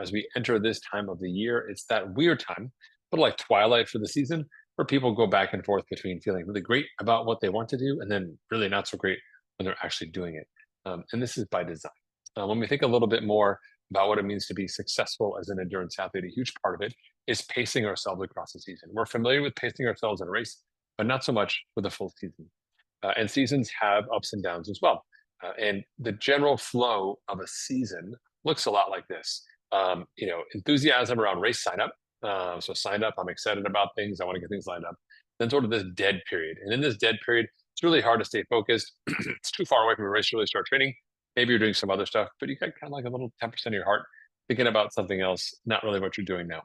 As we enter this time of the year, it's that weird time, but like Twilight for the season, where people go back and forth between feeling really great about what they want to do and then really not so great when they're actually doing it. And this is by design. When we think a little bit more about what it means to be successful as an endurance athlete, a huge part of it is pacing ourselves across the season. We're familiar with pacing ourselves in a race, but not so much with a full season. And seasons have ups and downs as well. And the general flow of a season looks a lot like this. Enthusiasm around race sign up. So sign up, I'm excited about things. I want to get things lined up. Then sort of this dead period. And in this dead period, it's really hard to stay focused. It's too far away from a race to really start training. Maybe you're doing some other stuff, but you got kind of like a little 10% of your heart thinking about something else, not really what you're doing now,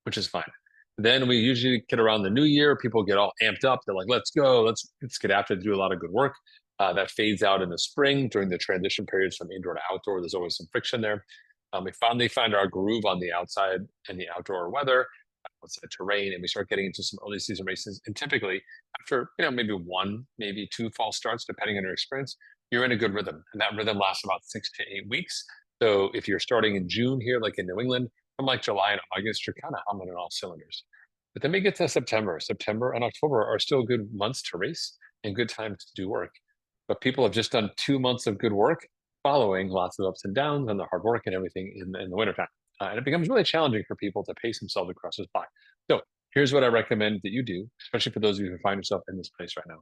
which is fine. Then we usually get around the new year, people get all amped up. They're like, let's go, let's get after it, do a lot of good work. That fades out in the spring during the transition periods from indoor to outdoor. There's always some friction there. We finally find our groove on the outside and the outdoor weather, outside terrain, and we start getting into some early season races. And typically, after maybe one, maybe two false starts, depending on your experience, you're in a good rhythm, and that rhythm lasts about 6 to 8 weeks. So if you're starting in June here, like in New England, from like July and August, you're kind of humming on all cylinders. But then we get to September. September and October are still good months to race and good times to do work. But people have just done 2 months of good work following lots of ups and downs and the hard work and everything in the wintertime. And it becomes really challenging for people to pace themselves across this block. So here's what I recommend that you do, especially for those of you who find yourself in this place right now.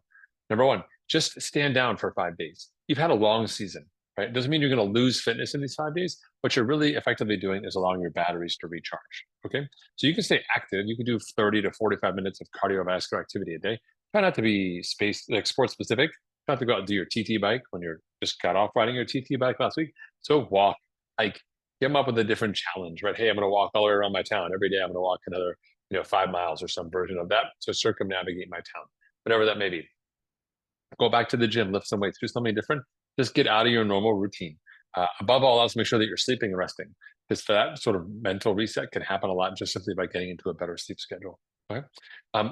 Number one, just stand down for 5 days. You've had a long season, right? It doesn't mean you're going to lose fitness in these 5 days. What you're really effectively doing is allowing your batteries to recharge. Okay. So you can stay active. You can do 30 to 45 minutes of cardiovascular activity a day. Try not to be like sport specific. Not to go out and do your TT bike when you're just got off riding your TT bike last week. So walk, hike, get them up with a different challenge, right? Hey, I'm going to walk all the way around my town every day. I'm going to walk another, 5 miles or some version of that to circumnavigate my town, whatever that may be. Go back to the gym, lift some weights, do something different. Just get out of your normal routine. Above all else, make sure that you're sleeping and resting, because that sort of mental reset can happen a lot just simply by getting into a better sleep schedule. Okay.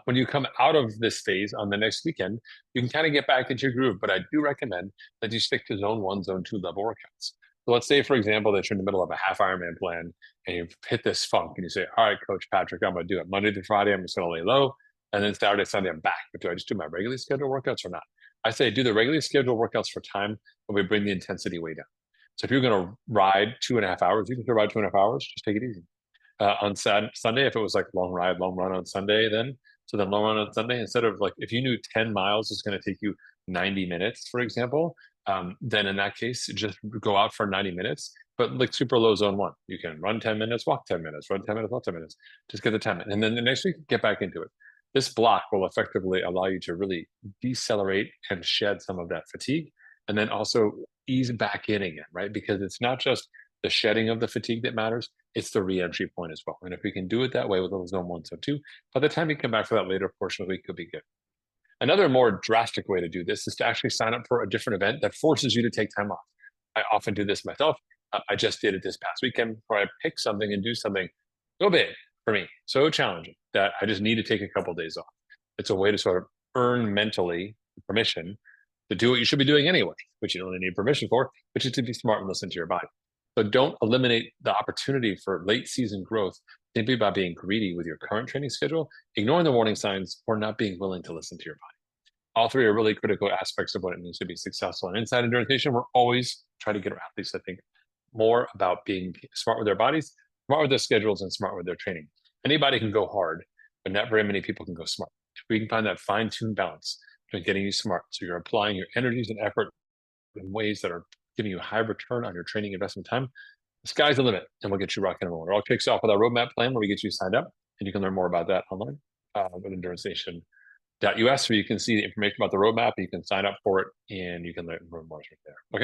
When you come out of this phase on the next weekend, you can kind of get back into your groove, but I do recommend that you stick to zone 1, zone 2 level workouts. So let's say, for example, that you're in the middle of a half Ironman plan and you've hit this funk and you say, all right, Coach Patrick, I'm going to do it Monday to Friday. I'm just going to lay low. And then Saturday, Sunday, I'm back. But do I just do my regularly scheduled workouts or not? I say do the regularly scheduled workouts for time, but we bring the intensity way down. So if you're going to ride 2.5 hours, you can ride 2.5 hours, just take it easy. On Sunday, if it was like long ride, long run on Sunday, then long run on Sunday, instead of like, if you knew 10 miles is going to take you 90 minutes, for example, then in that case, just go out for 90 minutes, but like super low zone 1. You can run 10 minutes, walk 10 minutes, run 10 minutes, walk 10 minutes, just get the 10 minutes. And then the next week, get back into it. This block will effectively allow you to really decelerate and shed some of that fatigue, and then also ease back in again, right? Because it's not just the shedding of the fatigue that matters, it's the re-entry point as well. And if we can do it that way with zone 1, zone 2, by the time you come back for that later portion of the week, it'll be good. Another more drastic way to do this is to actually sign up for a different event that forces you to take time off. I often do this myself. I just did it this past weekend where I pick something and do something so big for me, so challenging that I just need to take a couple of days off. It's a way to sort of earn mentally permission to do what you should be doing anyway, which you don't really need permission for, which is to be smart and listen to your body. So don't eliminate the opportunity for late season growth simply by being greedy with your current training schedule, ignoring the warning signs, or not being willing to listen to your body. All three are really critical aspects of what it means to be successful. And inside Endurance Nation, we're always trying to get our athletes to think more about being smart with their bodies, smart with their schedules, and smart with their training. Anybody can go hard, but not very many people can go smart. If we can find that fine-tuned balance between getting you smart, so you're applying your energies and effort in ways that are giving you a high return on your training investment time, the sky's the limit, and we'll get you rocking and rolling. It all kicks off with our roadmap plan where we get you signed up, and you can learn more about that online at EnduranceNation.us, where you can see the information about the roadmap, you can sign up for it, and you can learn more right there. Okay.